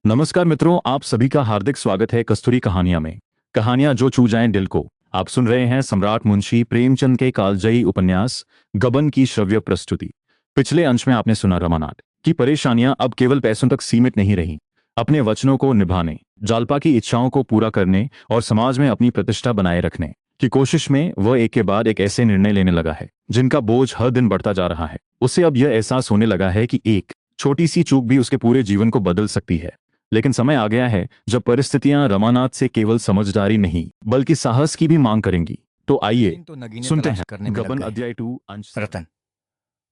नमस्कार मित्रों, आप सभी का हार्दिक स्वागत है कस्तूरी कहानियां में। कहानियां जो छू जाएं दिल को। आप सुन रहे हैं सम्राट मुंशी प्रेमचंद के कालजयी उपन्यास गबन की श्रव्य प्रस्तुति। पिछले अंश में आपने सुना रमानाथ की परेशानियां अब केवल पैसों तक सीमित नहीं रहीं। अपने वचनों को निभाने, जालपा की इच्छाओं को पूरा करने और समाज में अपनी प्रतिष्ठा बनाए रखने की कोशिश में वह एक के बाद एक ऐसे निर्णय लेने लगा है जिनका बोझ हर दिन बढ़ता जा रहा है। उसे अब यह एहसास होने लगा है कि एक छोटी सी चूक भी उसके पूरे जीवन को बदल सकती है। लेकिन समय आ गया है जब परिस्थितियां रमानाथ से केवल समझदारी नहीं बल्कि साहस की भी मांग करेंगी। तो आइए दिन तो नगीने सुनते तलाश हैं करने में लग गबन गए। अध्याय 2 अंश 7। रतन,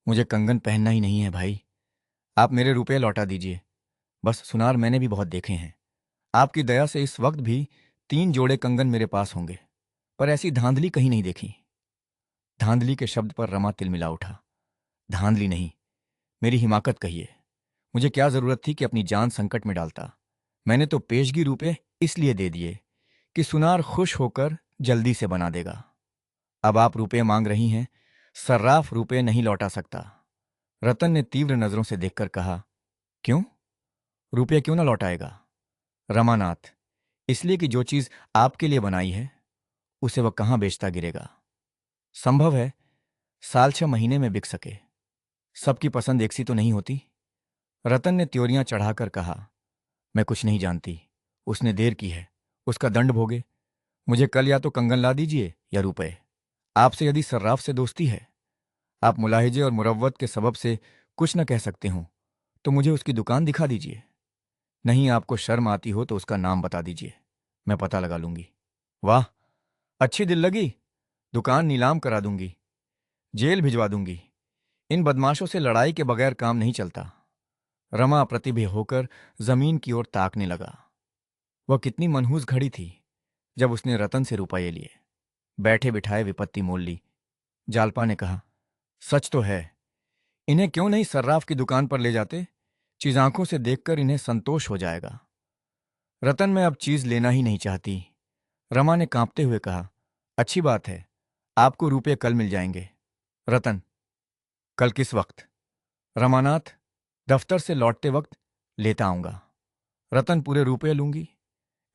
मुझे कंगन पहनना ही नहीं है भाई। आप मेरे रुपए लौटा दीजिए। बस सुनार मैंने भी बहुत देखे हैं। आपकी दया से इस वक्त भी 3 जोड़े कंगन मेरे पास होंगे, पर ऐसी धांधली कहीं नहीं देखी। धांधली के शब्द पर रमा तिलमिला उठा। धांधली नहीं, मेरी हिमाकत कहिए। मुझे क्या जरूरत थी कि अपनी जान संकट में डालता। मैंने तो पेशगी रुपए इसलिए दे दिए कि सुनार खुश होकर जल्दी से बना देगा। अब आप रुपए मांग रही हैं, सर्राफ रुपए नहीं लौटा सकता। रतन ने तीव्र नजरों से देखकर कहा, क्यों? रुपये क्यों ना लौटाएगा? रमानाथ, इसलिए कि जो चीज आपके लिए बनाई है उसे वह कहां बेचता गिरेगा। संभव है 6 महीने में बिक सके। सबकी पसंद एक सी तो नहीं होती। रतन ने त्योरियां चढ़ाकर कहा, मैं कुछ नहीं जानती। उसने देर की है, उसका दंड भोगे। मुझे कल या तो कंगन ला दीजिए या रुपए। आपसे यदि सर्राफ से दोस्ती है, आप मुलाहिजे और मुरव्वत के सबब से कुछ न कह सकते हो, तो मुझे उसकी दुकान दिखा दीजिए। नहीं आपको शर्म आती हो तो उसका नाम बता दीजिए, मैं पता लगा लूंगी। वाह, अच्छी दिल लगी। दुकान नीलाम करा दूंगी, जेल भिजवा दूंगी। इन बदमाशों से लड़ाई के बगैर काम नहीं चलता। रमा प्रतिभय होकर जमीन की ओर ताकने लगा। वह कितनी मनहूस घड़ी थी जब उसने रतन से रुपये लिए, बैठे बिठाए विपत्ति मोल ली। जालपा ने कहा, सच तो है, इन्हें क्यों नहीं सर्राफ की दुकान पर ले जाते? चीज आंखों से देखकर इन्हें संतोष हो जाएगा। रतन, मैं अब चीज लेना ही नहीं चाहती। रमा ने कांपते हुए कहा, अच्छी बात है, आपको रुपये कल मिल जाएंगे। रतन, कल किस वक्त? रमानाथ, दफ्तर से लौटते वक्त लेता आऊंगा। रतन, पूरे रुपये लूंगी।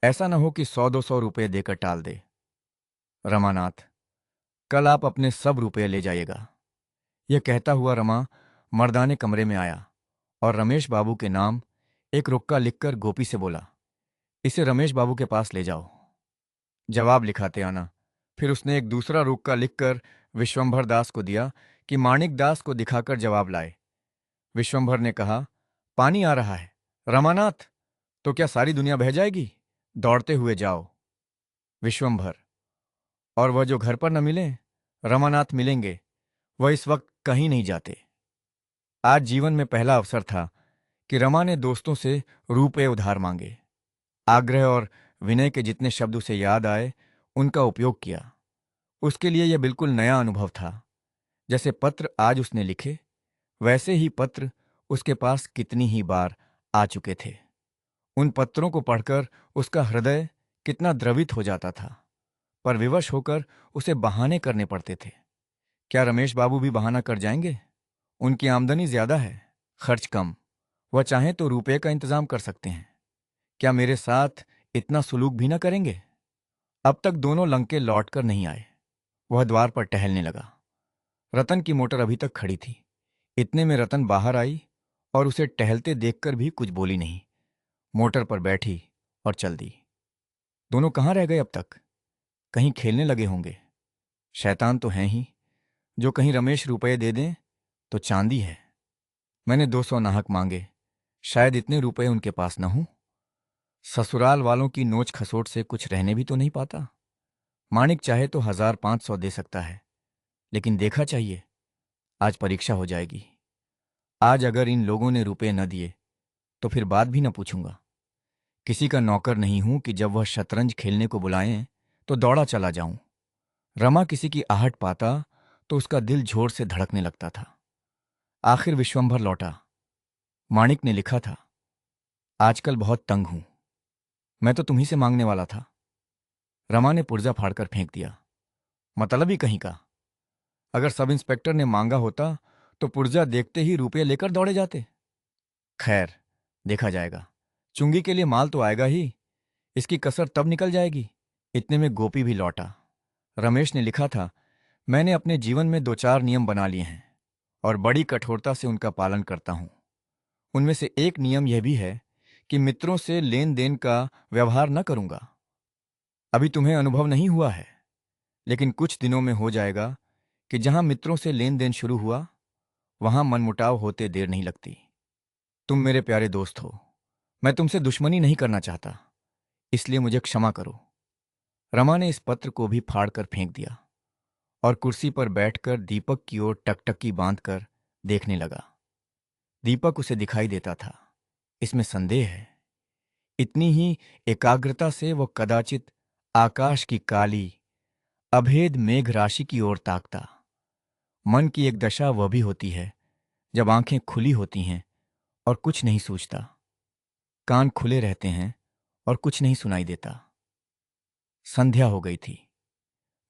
ऐसा न हो कि 100-200 रुपये देकर टाल दे। रमानाथ, कल आप अपने सब रुपये ले जाइएगा। यह कहता हुआ रमा मर्दाने कमरे में आया और रमेश बाबू के नाम एक रुक्का लिखकर गोपी से बोला, इसे रमेश बाबू के पास ले जाओ। जवाब लिखाते आना। फिर उसने एक दूसरा रुक्का लिखकर विश्वंभर दास को दिया कि माणिक दास को दिखाकर जवाब लाए। विश्वंभर ने कहा, पानी आ रहा है। रमानाथ, तो क्या सारी दुनिया बह जाएगी? दौड़ते हुए जाओ। विश्वंभर, और वह जो घर पर न मिले? रमानाथ, मिलेंगे। वह इस वक्त कहीं नहीं जाते। आज जीवन में पहला अवसर था कि रमा ने दोस्तों से रुपये उधार मांगे। आग्रह और विनय के जितने शब्द उसे याद आए उनका उपयोग किया। उसके लिए यह बिल्कुल नया अनुभव था। जैसे पत्र आज उसने लिखे, वैसे ही पत्र उसके पास कितनी ही बार आ चुके थे। उन पत्रों को पढ़कर उसका हृदय कितना द्रवित हो जाता था, पर विवश होकर उसे बहाने करने पड़ते थे। क्या रमेश बाबू भी बहाना कर जाएंगे? उनकी आमदनी ज्यादा है, खर्च कम। वह चाहें तो रुपये का इंतजाम कर सकते हैं। क्या मेरे साथ इतना सुलूक भी न करेंगे? अब तक दोनों लंके लौटकर नहीं आए। वह द्वार पर टहलने लगा। रतन की मोटर अभी तक खड़ी थी। इतने में रतन बाहर आई और उसे टहलते देखकर भी कुछ बोली नहीं। मोटर पर बैठी और चल दी। दोनों कहाँ रह गए अब तक? कहीं खेलने लगे होंगे। शैतान तो हैं ही, जो कहीं रमेश रुपये दे दें तो चांदी है। मैंने 200 नाहक मांगे, शायद इतने रुपये उनके पास न हों। ससुराल वालों की नोच खसोट से कुछ रहने भी तो नहीं पाता। माणिक चाहे तो 1500 दे सकता है, लेकिन देखा चाहिए, आज परीक्षा हो जाएगी। आज अगर इन लोगों ने रुपये न दिए तो फिर बात भी न पूछूंगा। किसी का नौकर नहीं हूं कि जब वह शतरंज खेलने को बुलाएं तो दौड़ा चला जाऊं। रमा किसी की आहट पाता तो उसका दिल जोर से धड़कने लगता था। आखिर विश्वंभर लौटा। माणिक ने लिखा था, आजकल बहुत तंग हूं, मैं तो तुम्ही से मांगने वाला था। रमा ने पुर्जा फाड़कर फेंक दिया। मतलब ही कहीं का। अगर सब इंस्पेक्टर ने मांगा होता तो पुर्जा देखते ही रुपये लेकर दौड़े जाते। खैर, देखा जाएगा। चुंगी के लिए माल तो आएगा ही, इसकी कसर तब निकल जाएगी। इतने में गोपी भी लौटा। रमेश ने लिखा था, मैंने अपने जीवन में 2-4 नियम बना लिए हैं और बड़ी कठोरता से उनका पालन करता हूं। उनमें से एक नियम यह भी है कि मित्रों से लेन देन का व्यवहार न करूंगा। अभी तुम्हें अनुभव नहीं हुआ है, लेकिन कुछ दिनों में हो जाएगा कि जहां मित्रों से लेन देन शुरू हुआ वहां मनमुटाव होते देर नहीं लगती। तुम मेरे प्यारे दोस्त हो, मैं तुमसे दुश्मनी नहीं करना चाहता, इसलिए मुझे क्षमा करो। रमा ने इस पत्र को भी फाड़कर फेंक दिया और कुर्सी पर बैठकर दीपक की ओर टकटकी बांधकर देखने लगा। दीपक उसे दिखाई देता था, इसमें संदेह है। इतनी ही एकाग्रता से वो कदाचित आकाश की काली अभेद मेघ राशि की ओर ताकता। मन की एक दशा वह भी होती है जब आंखें खुली होती हैं और कुछ नहीं सूझता, कान खुले रहते हैं और कुछ नहीं सुनाई देता। संध्या हो गई थी।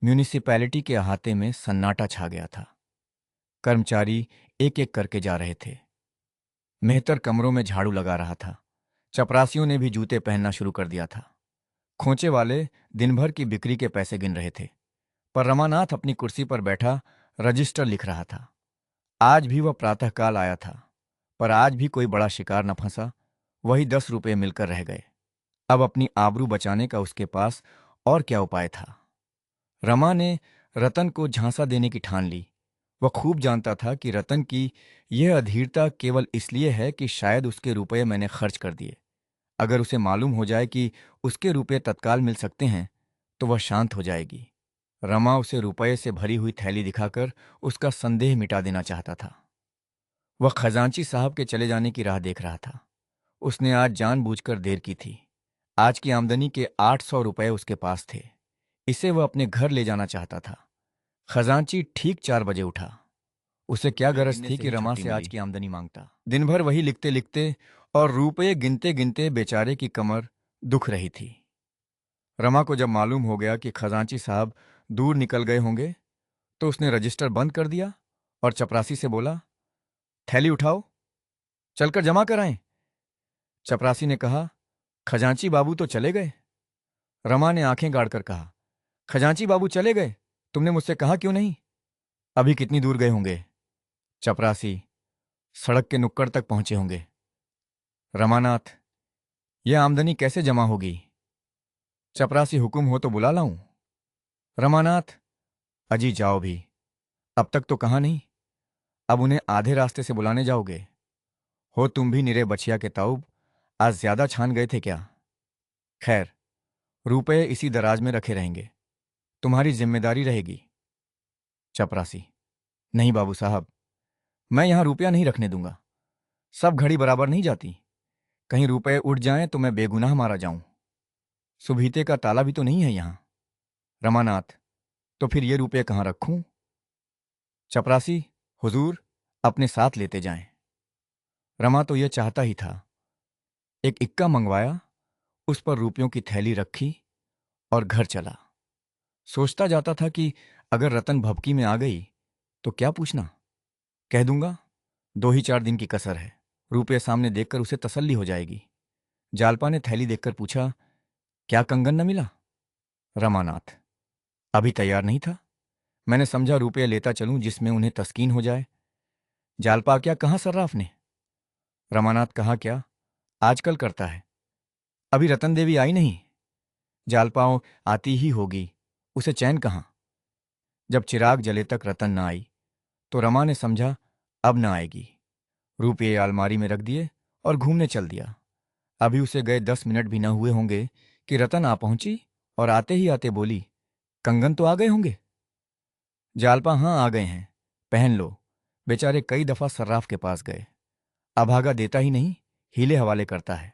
म्यूनिसिपैलिटी के अहाते में सन्नाटा छा गया था। कर्मचारी एक एक करके जा रहे थे। मेहतर कमरों में झाड़ू लगा रहा था। चपरासियों ने भी जूते पहनना शुरू कर दिया था। खोंचे वाले दिन भर की बिक्री के पैसे गिन रहे थे, पर रमानाथ अपनी कुर्सी पर बैठा रजिस्टर लिख रहा था। आज भी वह प्रातःकाल आया था, पर आज भी कोई बड़ा शिकार न फंसा। वही 10 रुपये मिलकर रह गए। अब अपनी आबरू बचाने का उसके पास और क्या उपाय था। रमा ने रतन को झांसा देने की ठान ली। वह खूब जानता था कि रतन की यह अधीरता केवल इसलिए है कि शायद उसके रुपये मैंने खर्च कर दिए। अगर उसे मालूम हो जाए कि उसके रुपये तत्काल मिल सकते हैं तो वह शांत हो जाएगी। रमा उसे रुपये से भरी हुई थैली दिखाकर उसका संदेह मिटा देना चाहता था। वह खजांची साहब के चले जाने की राह देख रहा था। उसने आज जानबूझकर देर की थी। आज की आमदनी के 800 रुपये उसके पास थे। इसे वह अपने घर ले जाना चाहता था। खजांची ठीक 4 बजे उठा। उसे क्या गरज थी कि रमा से आज की आमदनी मांगता। दिन भर वही लिखते लिखते और रुपये गिनते गिनते बेचारे की कमर दुख रही थी। रमा को जब मालूम हो गया कि खजांची साहब दूर निकल गए होंगे तो उसने रजिस्टर बंद कर दिया और चपरासी से बोला, थैली उठाओ, चलकर जमा कराएं। चपरासी ने कहा, खजांची बाबू तो चले गए। रमा ने आंखें गाड़कर कहा, खजांची बाबू चले गए? तुमने मुझसे कहा क्यों नहीं? अभी कितनी दूर गए होंगे? चपरासी, सड़क के नुक्कड़ तक पहुंचे होंगे। रमानाथ, यह आमदनी कैसे जमा होगी? चपरासी, हुक्म हो तो बुला लाऊं? रमानाथ, अजी जाओ भी, अब तक तो कहा नहीं। अब उन्हें आधे रास्ते से बुलाने जाओगे? हो तुम भी निरे बछिया के ताऊब, आज ज्यादा छान गए थे क्या? खैर, रुपये इसी दराज में रखे रहेंगे, तुम्हारी जिम्मेदारी रहेगी। चपरासी, नहीं बाबू साहब, मैं यहां रुपया नहीं रखने दूंगा। सब घड़ी बराबर नहीं जाती। कहीं रुपये उठ जाएं तो मैं बेगुनाह मारा जाऊं। सुभीते का ताला भी तो नहीं है यहां। रमानाथ, तो फिर ये रुपये कहां रखूं? चपरासी, हुजूर अपने साथ लेते जाएं। रमा तो यह चाहता ही था। एक इक्का मंगवाया, उस पर रुपयों की थैली रखी और घर चला। सोचता जाता था कि अगर रतन भभकी में आ गई तो क्या पूछना, कह दूंगा 2 ही 4 दिन की कसर है। रुपये सामने देखकर उसे तसल्ली हो जाएगी। जालपा ने थैली देखकर पूछा, क्या कंगन न मिला? रमानाथ, अभी तैयार नहीं था। मैंने समझा रुपये लेता चलूं जिसमें उन्हें तस्कीन हो जाए। जालपा, क्या कहाँ सर्राफ ने? रमानाथ, कहा क्या, आजकल करता है। अभी रतन देवी आई नहीं। जालपाओं आती ही होगी, उसे चैन कहाँ। जब चिराग जले तक रतन न आई तो रमा ने समझा अब न आएगी। रुपये अलमारी में रख दिए और घूमने चल दिया। अभी उसे गए 10 मिनट भी न हुए होंगे कि रतन आ पहुंची और आते ही आते बोली, कंगन तो आ गए होंगे? जालपा, हाँ आ गए हैं, पहन लो। बेचारे कई दफा सर्राफ के पास गए, अभागा देता ही नहीं, हीले हवाले करता है।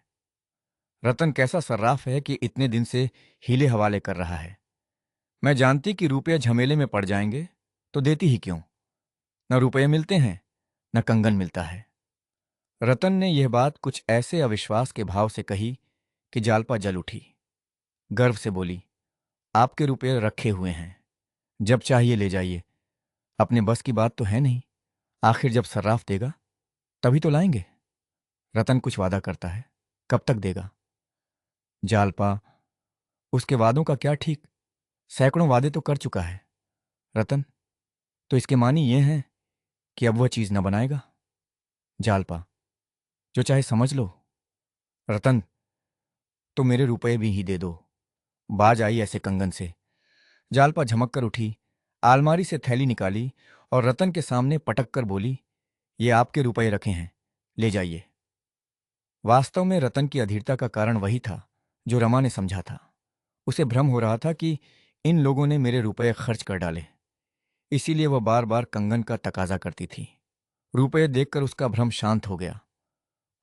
रतन कैसा सर्राफ है कि इतने दिन से हीले हवाले कर रहा है। मैं जानती कि रुपये झमेले में पड़ जाएंगे तो देती ही क्यों। न रुपये मिलते हैं न कंगन मिलता है। रतन ने यह बात कुछ ऐसे अविश्वास के भाव से कही कि जालपा जल उठी। गर्व से बोली, आपके रुपये रखे हुए हैं, जब चाहिए ले जाइए। अपने बस की बात तो है नहीं, आखिर जब सर्राफ देगा तभी तो लाएंगे। रतन कुछ वादा करता है, कब तक देगा? जालपा, उसके वादों का क्या ठीक? सैकड़ों वादे तो कर चुका है। रतन, तो इसके मानी ये हैं कि अब वह चीज न बनाएगा? जालपा, जो चाहे समझ लो। रतन, तो मेरे रुपए भी ही दे दो। बाज आई ऐसे कंगन से। जालपा झमक कर उठी, आलमारी से थैली निकाली और रतन के सामने पटक कर बोली, ये आपके रुपए रखे हैं, ले जाइए। वास्तव में रतन की अधीरता का कारण वही था जो रमा ने समझा था। उसे भ्रम हो रहा था कि इन लोगों ने मेरे रुपए खर्च कर डाले, इसीलिए वह बार बार कंगन का तकाजा करती थी। रुपए देखकर उसका भ्रम शांत हो गया।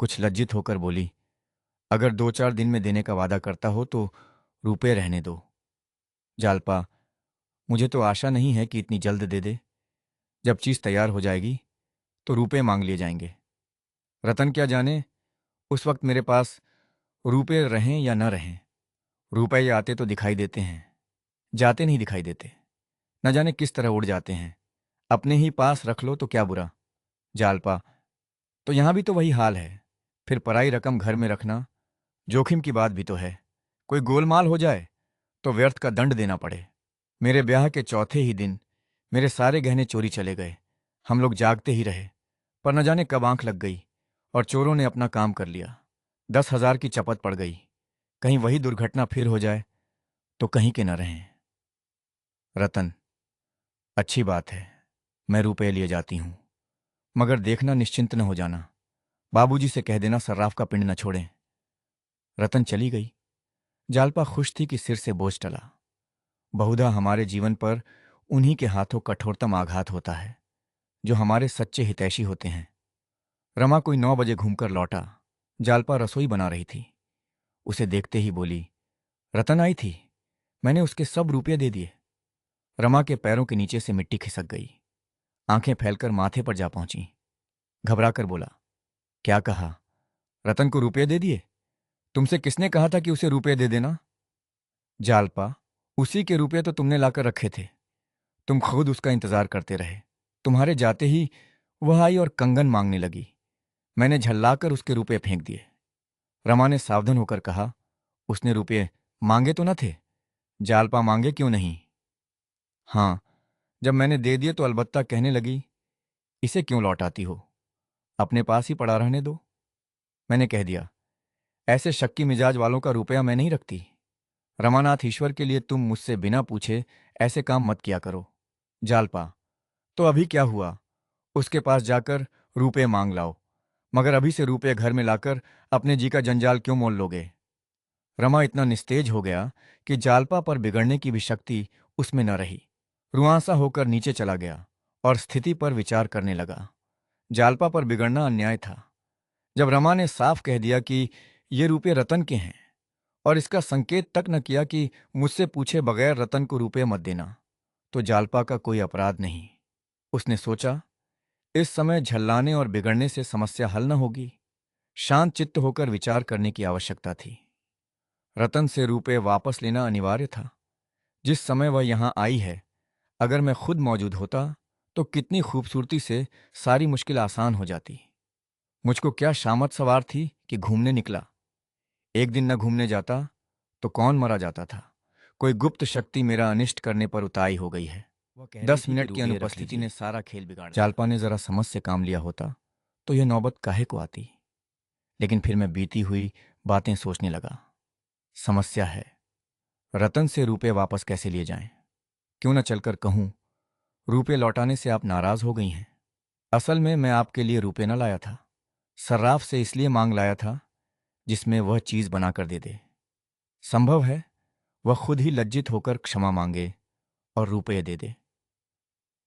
कुछ लज्जित होकर बोली, अगर 2-4 दिन में देने का वादा करता हो तो रुपए रहने दो। जालपा, मुझे तो आशा नहीं है कि इतनी जल्द दे दे। जब चीज तैयार हो जाएगी तो रुपए मांग लिए जाएंगे। रतन क्या जाने उस वक्त मेरे पास रुपए रहें या न रहें। रुपए आते तो दिखाई देते हैं, जाते नहीं दिखाई देते। न जाने किस तरह उड़ जाते हैं। अपने ही पास रख लो तो क्या बुरा। जालपा, तो यहां भी तो वही हाल है। फिर पराई रकम घर में रखना जोखिम की बात भी तो है। कोई गोलमाल हो जाए तो व्यर्थ का दंड देना पड़े। मेरे ब्याह के चौथे ही दिन मेरे सारे गहने चोरी चले गए। हम लोग जागते ही रहे, पर न जाने कब आंख लग गई और चोरों ने अपना काम कर लिया। 10,000 की चपत पड़ गई। कहीं वही दुर्घटना फिर हो जाए तो कहीं के न रहें। रतन, अच्छी बात है, मैं रुपए लिए जाती हूं, मगर देखना निश्चिंत न हो जाना। बाबूजी से कह देना सर्राफ का पिंड न छोड़ें। रतन चली गई। जालपा खुश थी कि सिर से बोझ टला। बहुधा हमारे जीवन पर उन्हीं के हाथों कठोरतम आघात होता है जो हमारे सच्चे हितैषी होते हैं। रमा कोई 9 बजे घूमकर लौटा। जालपा रसोई बना रही थी। उसे देखते ही बोली, रतन आई थी, मैंने उसके सब रुपये दे दिए। रमा के पैरों के नीचे से मिट्टी खिसक गई। आंखें फैलकर माथे पर जा पहुंची। घबरा कर बोला, क्या कहा? रतन को रुपये दे दिए? तुमसे किसने कहा था कि उसे रुपये दे देना? जालपा, उसी के रुपये तो तुमने लाकर रखे थे। तुम खुद उसका इंतजार करते रहे। तुम्हारे जाते ही वह आई और कंगन मांगने लगी। मैंने झल्लाकर उसके रुपये फेंक दिए। रमा ने सावधान होकर कहा, उसने रुपये मांगे तो न थे? जालपा, मांगे क्यों नहीं? हाँ, जब मैंने दे दिए तो अलबत्ता कहने लगी, इसे क्यों लौटाती हो, अपने पास ही पड़ा रहने दो। मैंने कह दिया, ऐसे शक्की मिजाज वालों का रुपया मैं नहीं रखती। रमानाथ, ईश्वर के लिए तुम मुझसे बिना पूछे ऐसे काम मत किया करो। जालपा, तो अभी क्या हुआ? उसके पास जाकर रुपये मांग लाओ, मगर अभी से रुपये घर में लाकर अपने जी का जंजाल क्यों मोल लोगे? रमा इतना निस्तेज हो गया कि जालपा पर बिगड़ने की भी शक्ति उसमें न रही। रुआंसा होकर नीचे चला गया और स्थिति पर विचार करने लगा। जालपा पर बिगड़ना अन्याय था। जब रमा ने साफ कह दिया कि ये रुपये रतन के हैं और इसका संकेत तक न किया कि मुझसे पूछे बगैर रतन को रुपये मत देना, तो जालपा का कोई अपराध नहीं। उसने सोचा, इस समय झल्लाने और बिगड़ने से समस्या हल न होगी। शांत चित्त होकर विचार करने की आवश्यकता थी। रतन से रुपये वापस लेना अनिवार्य था। जिस समय वह यहां आई है, अगर मैं खुद मौजूद होता तो कितनी खूबसूरती से सारी मुश्किल आसान हो जाती। मुझको क्या शामत सवार थी कि घूमने निकला। एक दिन न घूमने जाता तो कौन मरा जाता था। कोई गुप्त शक्ति मेरा अनिष्ट करने पर उताई हो गई है। वह कह रही 10 थी कि मिनट की रुपये रख अनुपस्थिति ने लीजिए। सारा खेल बिगाड़ दिया। जालपा ने जरा समझ से काम लिया होता तो यह नौबत काहे को आती। लेकिन फिर मैं बीती हुई बातें सोचने लगा। समस्या है, रतन से रुपये वापस कैसे लिए जाएं? क्यों न चलकर कहूं, रुपये लौटाने से आप नाराज हो गई हैं। असल में मैं आपके लिए रुपये न लाया था, सर्राफ से इसलिए मांग लाया था जिसमें वह चीज बनाकर दे दे। संभव है वह खुद ही लज्जित होकर क्षमा मांगे और रुपये दे दे।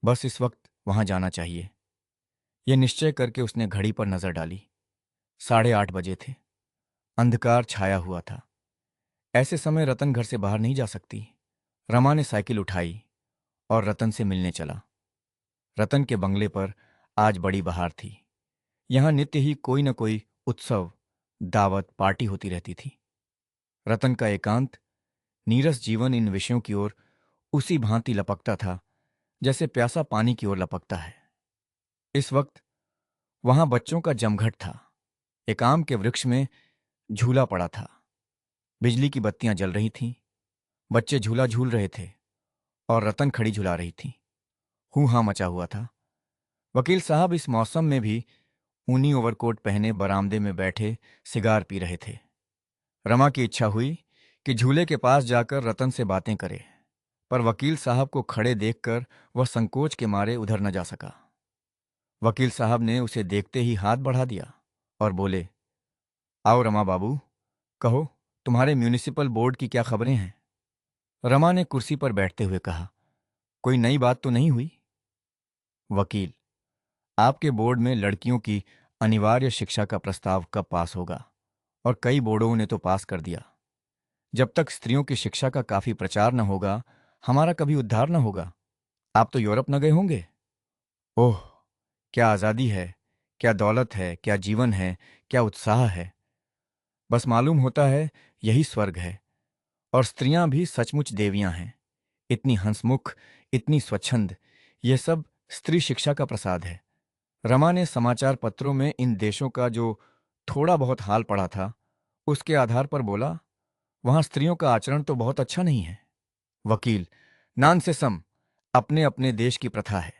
बस इस वक्त वहां जाना चाहिए। यह निश्चय करके उसने घड़ी पर नजर डाली। 8:30 बजे थे। अंधकार छाया हुआ था। ऐसे समय रतन घर से बाहर नहीं जा सकती। रमा ने साइकिल उठाई और रतन से मिलने चला। रतन के बंगले पर आज बड़ी बहार थी। यहां नित्य ही कोई न कोई उत्सव, दावत, पार्टी होती रहती थी। रतन का एकांत, नीरस जीवन इन विषयों की ओर उसी भांति लपकता था जैसे प्यासा पानी की ओर लपकता है। इस वक्त वहां बच्चों का जमघट था। एक आम के वृक्ष में झूला पड़ा था, बिजली की बत्तियां जल रही थीं, बच्चे झूला झूल रहे थे और रतन खड़ी झुला रही थी। हूँ हाँ मचा हुआ था। वकील साहब इस मौसम में भी ऊनी ओवरकोट पहने बरामदे में बैठे सिगार पी रहे थे। रमा की इच्छा हुई कि झूले के पास जाकर रतन से बातें करे, पर वकील साहब को खड़े देखकर वह संकोच के मारे उधर न जा सका। वकील साहब ने उसे देखते ही हाथ बढ़ा दिया और बोले, आओ रमा बाबू, कहो तुम्हारे म्यूनिसिपल बोर्ड की क्या खबरें हैं? रमा ने कुर्सी पर बैठते हुए कहा, कोई नई बात तो नहीं हुई? वकील, आपके बोर्ड में लड़कियों की अनिवार्य शिक्षा का प्रस्ताव कब पास होगा? और कई बोर्डों ने तो पास कर दिया। जब तक स्त्रियों की शिक्षा का काफी प्रचार न होगा, हमारा कभी उद्धार न होगा। आप तो यूरोप न गए होंगे? ओह, क्या आज़ादी है, क्या दौलत है, क्या जीवन है, क्या उत्साह है! बस मालूम होता है यही स्वर्ग है। और स्त्रियां भी सचमुच देवियां हैं, इतनी हंसमुख, इतनी स्वच्छंद। ये सब स्त्री शिक्षा का प्रसाद है। रमा ने समाचार पत्रों में इन देशों का जो थोड़ा बहुत हाल पढ़ा था, उसके आधार पर बोला, वहां स्त्रियों का आचरण तो बहुत अच्छा नहीं है। वकील, नानसेसम, अपने अपने देश की प्रथा है।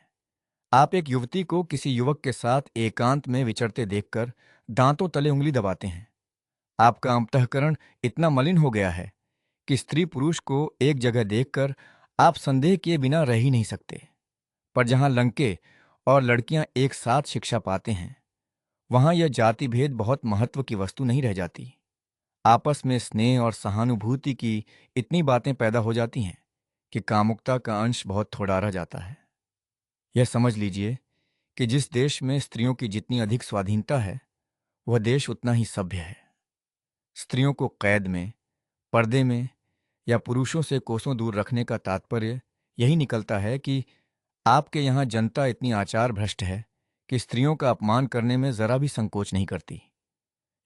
आप एक युवती को किसी युवक के साथ एकांत में विचरते देखकर दांतों तले उंगली दबाते हैं। आपका अंतःकरण इतना मलिन हो गया है कि स्त्री पुरुष को एक जगह देखकर आप संदेह किए बिना रह ही नहीं सकते। पर जहां लड़के और लड़कियां एक साथ शिक्षा पाते हैं, वहां यह जाति भेद बहुत महत्व की वस्तु नहीं रह जाती। आपस में स्नेह और सहानुभूति की इतनी बातें पैदा हो जाती हैं कि कामुकता का अंश बहुत थोड़ा रह जाता है। यह समझ लीजिए कि जिस देश में स्त्रियों की जितनी अधिक स्वाधीनता है, वह देश उतना ही सभ्य है। स्त्रियों को कैद में, पर्दे में या पुरुषों से कोसों दूर रखने का तात्पर्य यही निकलता है कि आपके यहाँ जनता इतनी आचार भ्रष्ट है कि स्त्रियों का अपमान करने में जरा भी संकोच नहीं करती।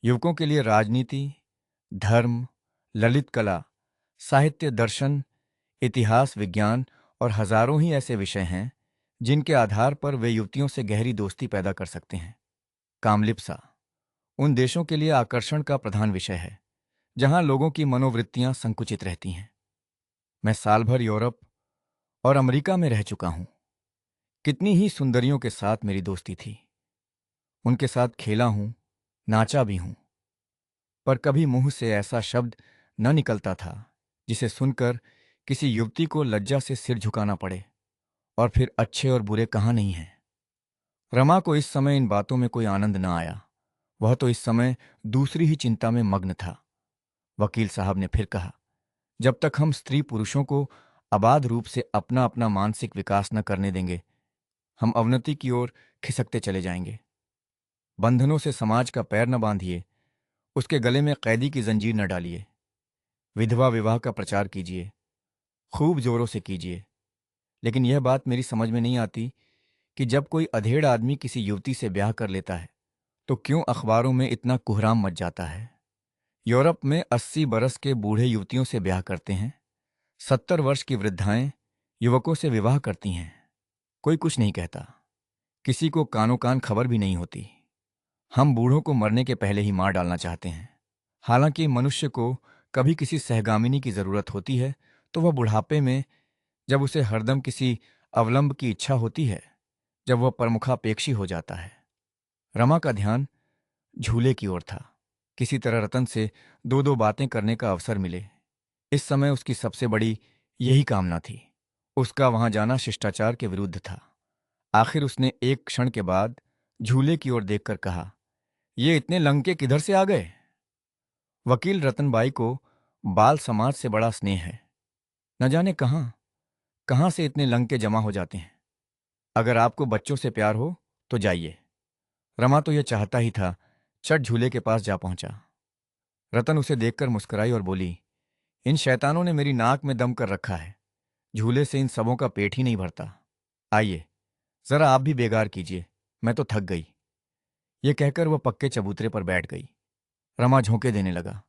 युवकों के लिए राजनीति, धर्म, ललित कला, साहित्य, दर्शन, इतिहास, विज्ञान और हजारों ही ऐसे विषय हैं जिनके आधार पर वे युवतियों से गहरी दोस्ती पैदा कर सकते हैं। कामलिप्सा उन देशों के लिए आकर्षण का प्रधान विषय है जहां लोगों की मनोवृत्तियां संकुचित रहती हैं। मैं साल भर यूरोप और अमेरिका में रह चुका हूं। कितनी ही सुंदरियों के साथ मेरी दोस्ती थी। उनके साथ खेला हूं, नाचा भी हूं, पर कभी मुंह से ऐसा शब्द न निकलता था जिसे सुनकर किसी युवती को लज्जा से सिर झुकाना पड़े। और फिर अच्छे और बुरे कहाँ नहीं हैं। रमा को इस समय इन बातों में कोई आनंद न आया। वह तो इस समय दूसरी ही चिंता में मग्न था। वकील साहब ने फिर कहा, जब तक हम स्त्री पुरुषों को अबाध रूप से अपना अपना मानसिक विकास न करने देंगे, हम अवनति की ओर खिसकते चले जाएंगे। बंधनों से समाज का पैर न बांधिए, उसके गले में कैदी की जंजीर न डालिए। विधवा विवाह का प्रचार कीजिए, खूब जोरों से कीजिए। लेकिन यह बात मेरी समझ में नहीं आती कि जब कोई अधेड़ आदमी किसी युवती से ब्याह कर लेता है तो क्यों अखबारों में इतना कोहराम मच जाता है। यूरोप में 80 बरस के बूढ़े युवतियों से ब्याह करते हैं, 70 वर्ष की वृद्धाएं युवकों से विवाह करती हैं। कोई कुछ नहीं कहता, किसी को कानो कान खबर भी नहीं होती। हम बूढ़ों को मरने के पहले ही मार डालना चाहते हैं। हालांकि मनुष्य को कभी किसी सहगामिनी की जरूरत होती है तो वह बुढ़ापे में, जब उसे हरदम किसी अवलंब की इच्छा होती है, जब वह प्रमुखापेक्षी हो जाता है। रमा का ध्यान झूले की ओर था। किसी तरह रतन से दो दो बातें करने का अवसर मिले, इस समय उसकी सबसे बड़ी यही कामना थी। उसका वहां जाना शिष्टाचार के विरुद्ध था। आखिर उसने एक क्षण के बाद झूले की ओर देखकर कहा, ये इतने लंके किधर से आ गए? वकील, रतनबाई को बाल समाज से बड़ा स्नेह है। न जाने कहां कहां से इतने लंके जमा हो जाते हैं। अगर आपको बच्चों से प्यार हो तो जाइए। रमा तो यह चाहता ही था, चट झूले के पास जा पहुंचा। रतन उसे देखकर मुस्कुराई और बोली, इन शैतानों ने मेरी नाक में दम कर रखा है। झूले से इन सबों का पेट ही नहीं भरता। आइए, जरा आप भी बेगार कीजिए, मैं तो थक गई। ये कहकर वह पक्के चबूतरे पर बैठ गई। रमा झोंके देने लगा।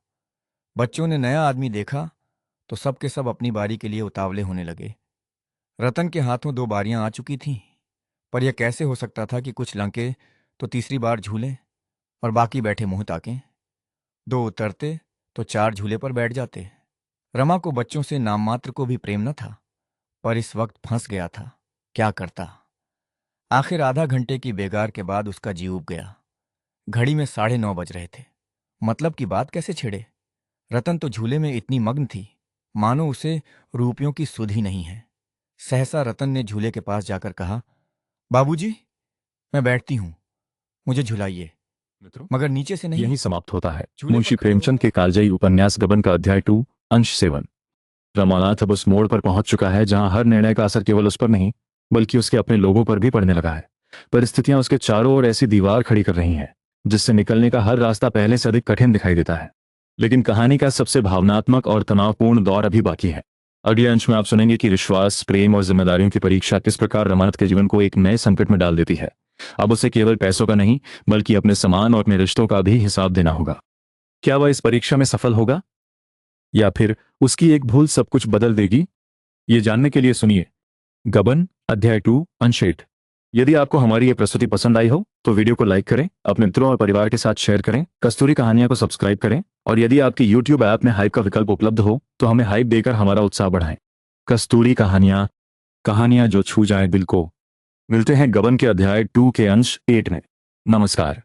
बच्चों ने नया आदमी देखा तो सब के सब अपनी बारी के लिए उतावले होने लगे। रतन के हाथों 2 बारियां आ चुकी थीं, पर यह कैसे हो सकता था कि कुछ लंके तो तीसरी बार झूलें और बाकी बैठे मुंह ताकें। दो उतरते तो चार झूले पर बैठ जाते। रमा को बच्चों से नाम मात्र को भी प्रेम न था, पर इस वक्त फंस गया था। क्या करता? आखिर आधा घंटे की बेगार के बाद उसका जी उब गया। घड़ी में 9:30 बज रहे थे। मतलब की बात कैसे छेड़े? रतन तो झूले में इतनी मग्न थी मानो उसे रुपयों की सुध ही नहीं है। सहसा रतन ने झूले के पास जाकर कहा, बाबूजी, मैं बैठती हूं, मुझे झुलाइए, मित्रों, मगर नीचे से नहीं। यही समाप्त होता है झूले पर मुंशी खड़े प्रेमचंद होकर के कालजयी उपन्यास गबन का अध्याय 2 अंश 7। रमानाथ अब उस मोड़ पर पहुंच चुका है जहां हर निर्णय का असर केवल उस पर नहीं बल्कि उसके अपने लोगों पर भी पड़ने लगा है। परिस्थितियां उसके चारों ओर ऐसी दीवार खड़ी कर रही हैं जिससे निकलने का हर रास्ता पहले से अधिक कठिन दिखाई देता है। लेकिन कहानी का सबसे भावनात्मक और तनावपूर्ण दौर अभी बाकी है। अगले अंश में आप सुनेंगे कि विश्वास, प्रेम और जिम्मेदारियों की परीक्षा किस प्रकार रमानाथ के जीवन को एक नए संकट में डाल देती है। अब उसे केवल पैसों का नहीं बल्कि अपने सम्मान और अपने रिश्तों का भी हिसाब देना होगा। क्या वह इस परीक्षा में सफल होगा या फिर उसकी एक भूल सब कुछ बदल देगी? ये जानने के लिए सुनिए गबन अध्याय 2 अंश 8। यदि आपको हमारी ये प्रस्तुति पसंद आई हो तो वीडियो को लाइक करें, अपने मित्रों और परिवार के साथ शेयर करें, कस्तूरी कहानियां को सब्सक्राइब करें और यदि आपकी YouTube ऐप में हाइप का विकल्प उपलब्ध हो तो हमें हाइप देकर हमारा उत्साह बढ़ाएं। कस्तूरी कहानियां, कहानियां जो छू जाए दिल को। मिलते हैं गबन के अध्याय 2 के अंश 8 में। नमस्कार।